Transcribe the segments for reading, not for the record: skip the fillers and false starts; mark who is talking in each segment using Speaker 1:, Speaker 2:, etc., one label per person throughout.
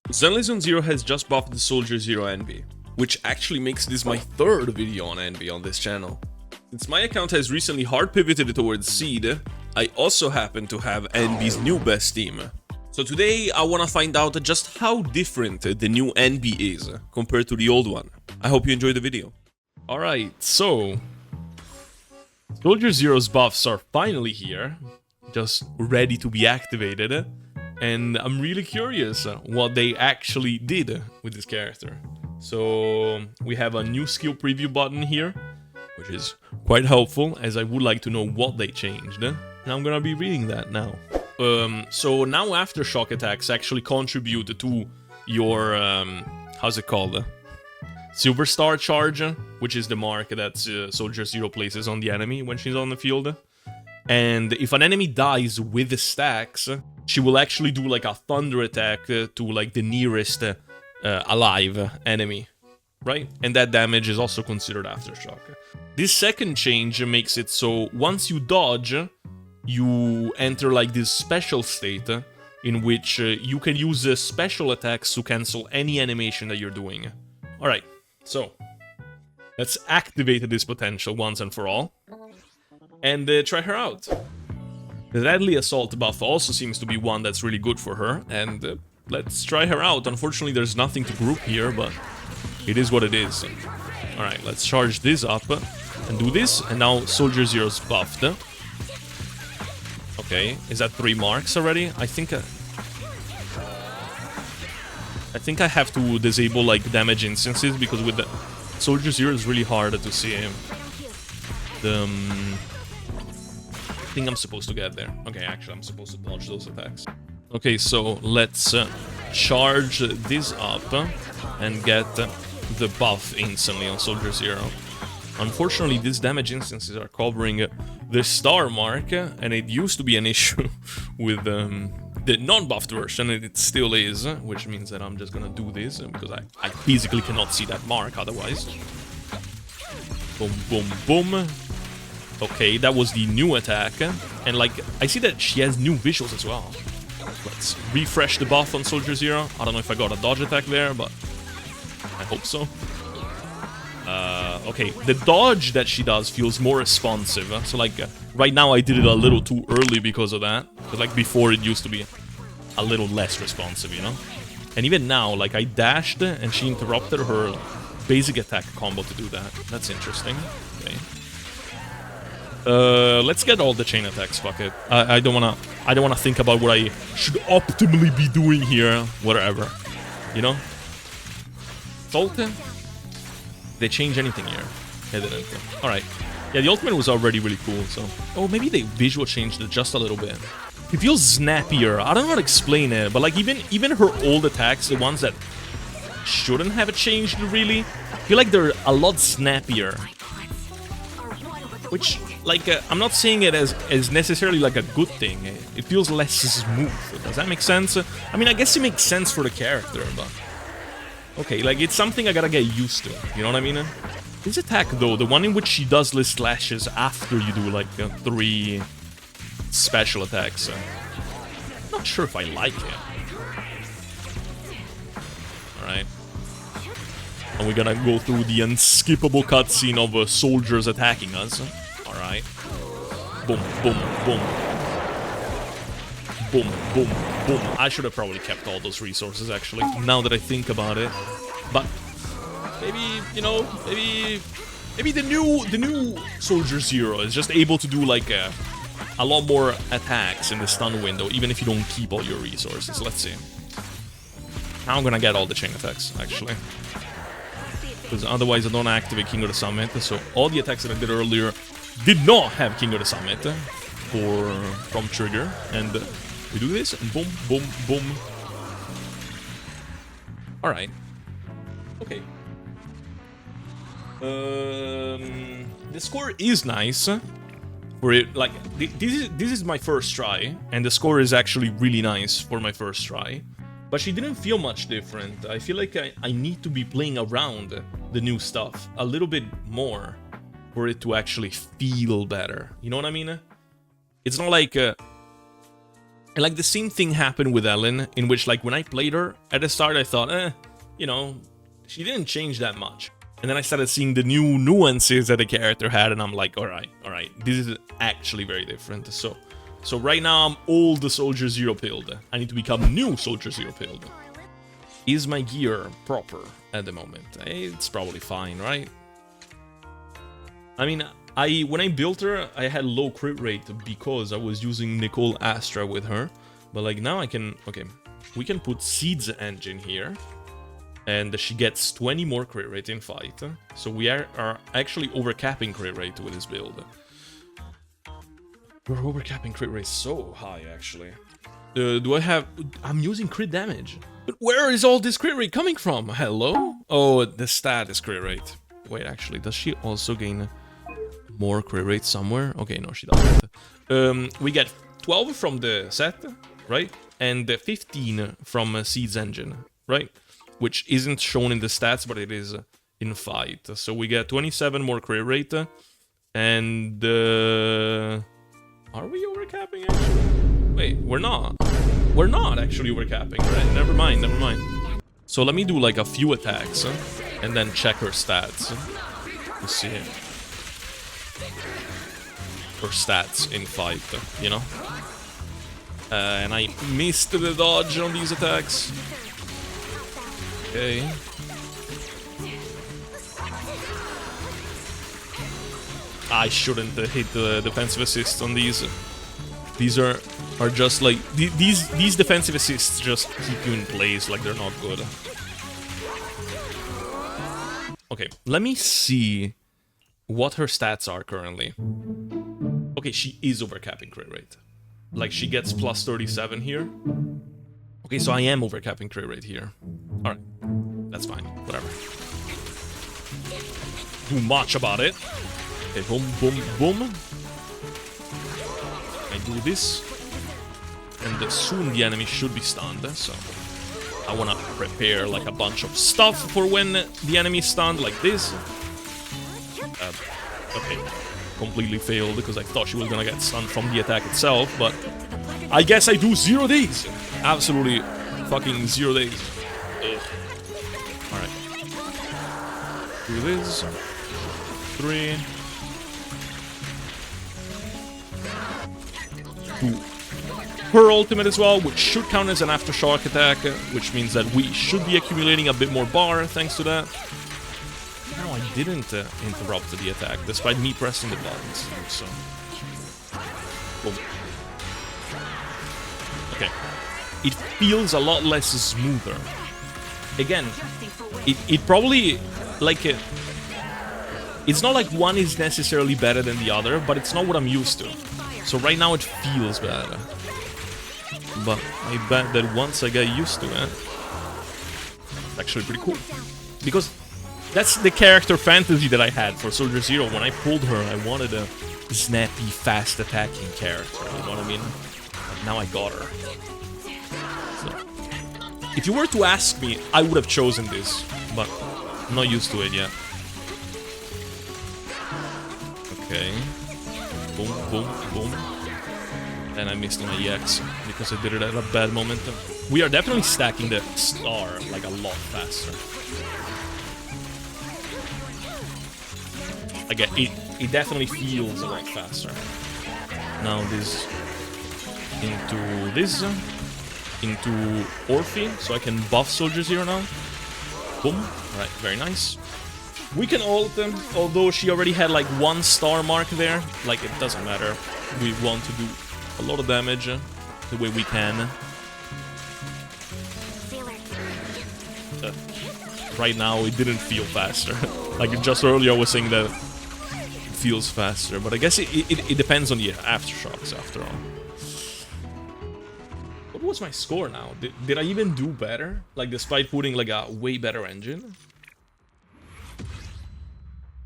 Speaker 1: Zenless Zone Zero has just buffed the Soldier Zero Anby, which actually makes this my third video on Anby on this channel. Since my account has recently hard pivoted towards Seed, I also happen to have Anby's new best team. So today I wanna find out just how different the new Anby is compared to the old one. I hope you enjoy the video. Alright, so Soldier Zero's buffs are finally here, just ready to be activated. And I'm really curious what they actually did with this character. So we have a new skill preview button here, which is quite helpful as I would like to know what they changed. And I'm gonna be reading that now. So now aftershock attacks actually contribute to your, how's it called? Silver Star charge, which is the mark that Soldier Zero places on the enemy when she's on the field. And if an enemy dies with the stacks, she will actually do like a thunder attack to like the nearest alive enemy, right? And that damage is also considered aftershock. This second change makes it so once you dodge, you enter like this special state in which you can use special attacks to cancel any animation that you're doing. Alright, so let's activate this potential once and for all. And try her out. The Deadly Assault buff also seems to be one that's really good for her, and let's try her out. Unfortunately, there's nothing to group here, but it is what it is. Alright, let's charge this up and do this, and now Soldier Zero's buffed. Okay, is that 3 marks already? I think I have to disable like damage instances, because with the Soldier Zero it's really hard to see him. I think I'm supposed to get there. Okay, actually, I'm supposed to dodge those attacks. Okay, so let's charge this up and get the buff instantly on Soldier Zero. Unfortunately, these damage instances are covering the star mark, and it used to be an issue with the non-buffed version, and it still is, which means that I'm just gonna do this, because I physically cannot see that mark otherwise. Boom, boom, boom. Okay, that was the new attack, and like, I see that she has new visuals as well. Let's refresh the buff on Soldier Zero. I don't know if I got a dodge attack there, but I hope so. Okay, the dodge that she does feels more responsive, so like, right now I did it a little too early because of that, but like before it used to be a little less responsive, you know? And even now, like, I dashed and she interrupted her basic attack combo to do that. That's interesting. Okay. Let's get all the chain attacks, fuck it. I don't wanna think about what I should optimally be doing here, whatever. You know? Sultan? They change anything here? They didn't. Alright. Yeah, the ultimate was already really cool, so... Oh, maybe they visual changed it just a little bit. It feels snappier. I don't know how to explain it, but like even her old attacks, the ones that shouldn't have changed really, I feel like they're a lot snappier. Which, like, I'm not saying it as necessarily like a good thing. It feels less smooth. Does that make sense? I mean, I guess it makes sense for the character, but... Okay, like, it's something I gotta get used to, you know what I mean? This attack, though, the one in which she does list slashes after you do, like, 3 special attacks, I'm not sure if I like it. Alright. And we're gonna go through the unskippable cutscene of soldiers attacking us. Alright. Boom, boom, boom. Boom, boom, boom. I should have probably kept all those resources, actually, now that I think about it. But maybe, you know, maybe the new Soldier Zero is just able to do like a lot more attacks in the stun window, even if you don't keep all your resources. Let's see. Now I'm gonna get all the chain attacks, actually, because otherwise I don't activate King of the Summit. So all the attacks that I did earlier did not have King of the Summit from trigger, and we do this, and boom, boom, boom. Alright. Okay. The score is nice. For it, like, this is my first try, and the score is actually really nice for my first try. But she didn't feel much different. I feel like I need to be playing around the new stuff a little bit more for it to actually feel better. You know what I mean? It's not like And like the same thing happened with Ellen, in which like when I played her at the start, I thought, you know, she didn't change that much. And then I started seeing the new nuances that the character had, and I'm like, all right, this is actually very different. So right now I'm old Soldier Zero pilled. I need to become new Soldier Zero pilled. Is my gear proper at the moment? It's probably fine, right? I mean, when I built her, I had low crit rate because I was using Nicole Astra with her. But like now I can, okay, we can put Seed's engine here. And she gets 20 more crit rate in fight. So we are actually overcapping crit rate with this build. We're overcapping crit rate so high, actually. I'm using crit damage. But where is all this crit rate coming from? Hello? Oh, the stat is crit rate. Wait, actually, does she also gain more crit rate somewhere? Okay, no, she doesn't. We get 12 from the set, right? And 15 from Seed's engine, right? Which isn't shown in the stats, but it is in fight. So we get 27 more crit rate. And... are we overcapping, actually? Wait, we're not. We're not actually overcapping, right? Never mind. So let me do like a few attacks, and then check her stats. Let's see. Her stats in fight, you know? And I missed the dodge on these attacks. Okay. I shouldn't hit the defensive assist on these. These are just like these defensive assists just keep you in place, like they're not good. Okay, let me see what her stats are currently. Okay, she is overcapping crit rate. Like she gets plus 37 here. Okay, so I am overcapping crit rate here. Alright, that's fine, whatever. Too much about it. Okay, boom, boom, boom. I do this. And soon the enemy should be stunned, so... I wanna prepare like a bunch of stuff for when the enemy is stunned, like this. Okay, completely failed because I thought she was gonna get stunned from the attack itself, but... I guess I do 0 days! Absolutely fucking 0 days. Ugh. Alright. Do this. 3. 2. Her ultimate as well, which should count as an aftershock attack, which means that we should be accumulating a bit more bar thanks to that. No, I didn't interrupt the attack, despite me pressing the buttons, so... Boom. Okay. It feels a lot less smoother. Again, it probably, like... It's not like one is necessarily better than the other, but it's not what I'm used to. So right now it feels better. But I bet that once I get used to it, it's actually pretty cool. Because that's the character fantasy that I had for Soldier Zero. When I pulled her, I wanted a snappy, fast attacking character, you know what I mean? But now I got her. So, if you were to ask me, I would have chosen this, but I'm not used to it yet. Okay. Boom, boom, boom. And I missed my EX because I did it at a bad momentum. We are definitely stacking the star like a lot faster. Again, it definitely feels a lot faster. Now this into Orphe, so I can buff Soldier Zero now. Boom. Alright, very nice. We can ult them, although she already had like 1 star mark there. Like, it doesn't matter. We want to do a lot of damage the way we can. Right now, it didn't feel faster. Like, just earlier I was saying that it feels faster, but I guess it depends on the aftershocks after all. What was my score now? Did I even do better? Like, despite putting like a way better engine?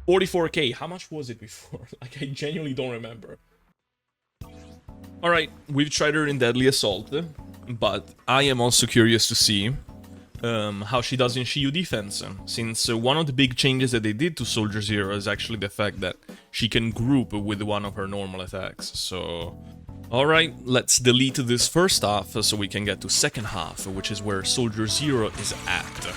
Speaker 1: 44k, how much was it before? Like, I genuinely don't remember. Alright, we've tried her in Deadly Assault, but I am also curious to see how she does in Shiyu defense, since one of the big changes that they did to Soldier Zero is actually the fact that she can group with one of her normal attacks, so Alright, let's delete this first half so we can get to second half, which is where Soldier Zero is at.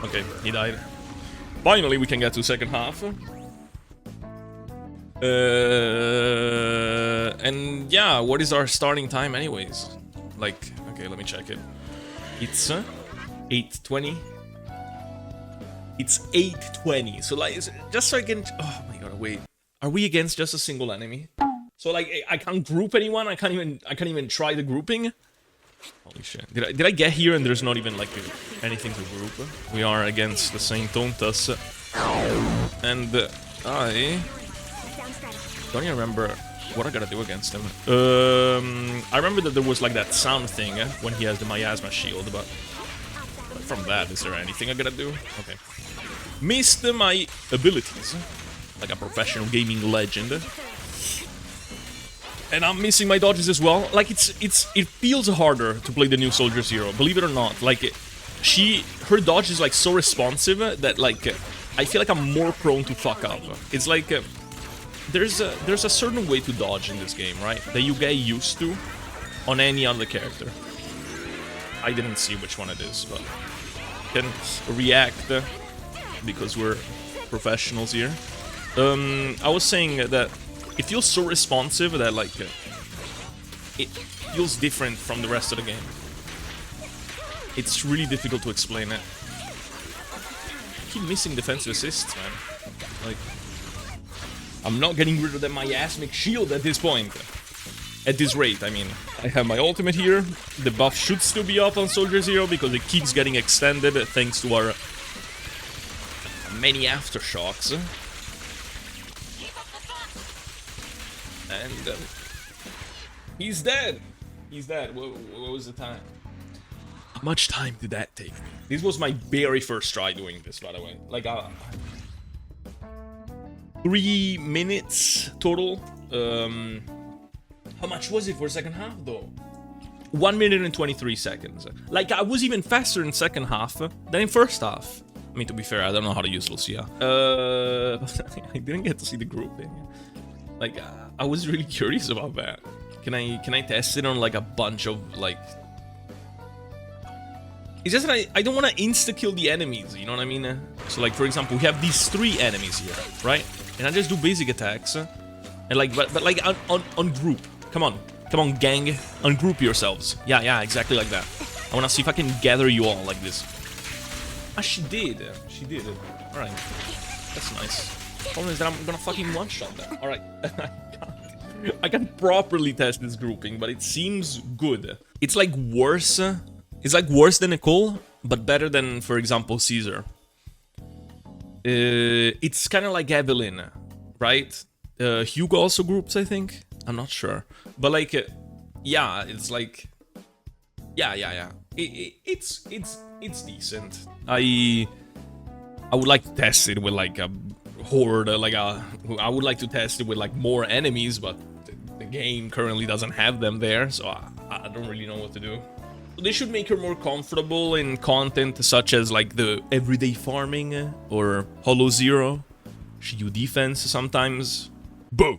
Speaker 1: Okay, he died. Finally, we can get to second half. And yeah, what is our starting time anyways? Like, okay, let me check it. It's 8:20. It's 8:20. So like, just so I can. Oh my god, wait. Are we against just a single enemy? So like, I can't group anyone. I can't even try the grouping. Holy shit! Did I get here and there's not even like anything to group? We are against the Saint Tontas, and I don't even remember what I gotta do against him. I remember that there was like that sound thing when he has the miasma shield, but from that, is there anything I gotta do? Okay. Missed my abilities, like a professional gaming legend. And I'm missing my dodges as well. Like, it feels harder to play the new Soldier Zero, believe it or not. Like, her dodge is like so responsive that like, I feel like I'm more prone to fuck up. It's like, there's a certain way to dodge in this game, right? That you get used to on any other character. I didn't see which one it is, but can react because we're professionals here. I was saying that it feels so responsive that like it feels different from the rest of the game. It's really difficult to explain it. I keep missing defensive assists, man. Like, I'm not getting rid of the miasmic shield at this point. At this rate, I mean. I have my ultimate here. The buff should still be up on Soldier Zero because it keeps getting extended thanks to our many aftershocks. And he's dead. He's dead. What was the time? How much time did that take me? This was my very first try doing this, by the way. Like, 3 minutes total. How much was it for second half, though? 1 minute and 23 seconds. Like, I was even faster in second half than in first half. I mean, to be fair, I don't know how to use Lucia. I didn't get to see the grouping. Like, I was really curious about that. Can I test it on like a bunch of like? It's just that I don't want to insta-kill the enemies. You know what I mean? So like, for example, we have these 3 enemies here, right? And I just do basic attacks, and like, but like on group. Come on, gang, ungroup yourselves. Yeah, exactly like that. I want to see if I can gather you all like this. Ah, she did. All right, that's nice. Problem is that I'm gonna fucking one-shot that. Alright. I can't properly test this grouping, but it seems good. It's like worse. It's like worse than Nicole, but better than, for example, Caesar. It's kind of like Evelyn, right? Hugo also groups, I think. I'm not sure. But like, yeah, it's like... Yeah. It's decent. I would like to test it with like a horde, I would like to test it with like more enemies, but the game currently doesn't have them there, so I don't really know what to do. They should make her more comfortable in content such as like the everyday farming or Holo Zero. She do defense sometimes. Boo!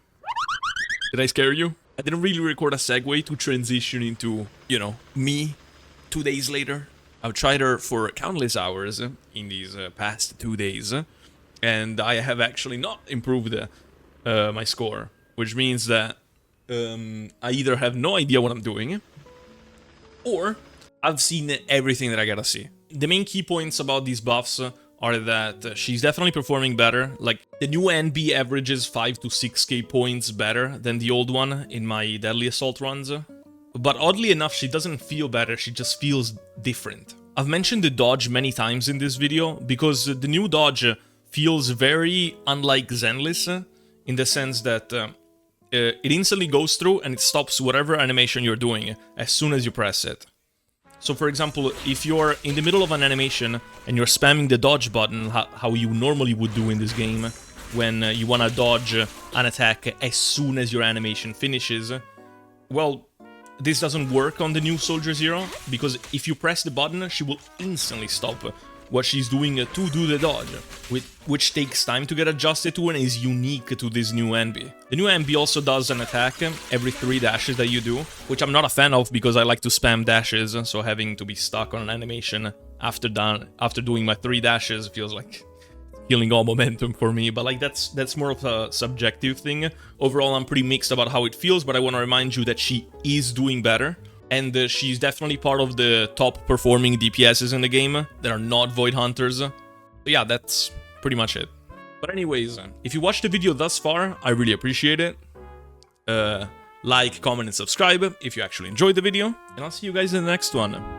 Speaker 1: Did I scare you? I didn't really record a segue to transition into, you know, me 2 days later. I've tried her for countless hours in these past 2 days. And I have actually not improved my score, which means that I either have no idea what I'm doing, or I've seen everything that I gotta see. The main key points about these buffs are that she's definitely performing better. Like, the new Anby averages 5 to 6k points better than the old one in my Deadly Assault runs. But oddly enough, she doesn't feel better, she just feels different. I've mentioned the dodge many times in this video, because the new dodge feels very unlike Zenless, in the sense that it instantly goes through and it stops whatever animation you're doing as soon as you press it. So for example, if you're in the middle of an animation and you're spamming the dodge button, how you normally would do in this game, when you want to dodge an attack as soon as your animation finishes, well, this doesn't work on the new Soldier Zero, because if you press the button, she will instantly stop what she's doing to do the dodge, which takes time to get adjusted to and is unique to this new Anby. The new Anby also does an attack every 3 dashes that you do, which I'm not a fan of because I like to spam dashes, so having to be stuck on an animation after doing my 3 dashes feels like killing all momentum for me, but like that's more of a subjective thing. Overall, I'm pretty mixed about how it feels, but I want to remind you that she is doing better. And she's definitely part of the top performing DPSs in the game that are not Void Hunters. So yeah, that's pretty much it. But anyways, if you watched the video thus far, I really appreciate it. Like, comment, and subscribe if you actually enjoyed the video. And I'll see you guys in the next one.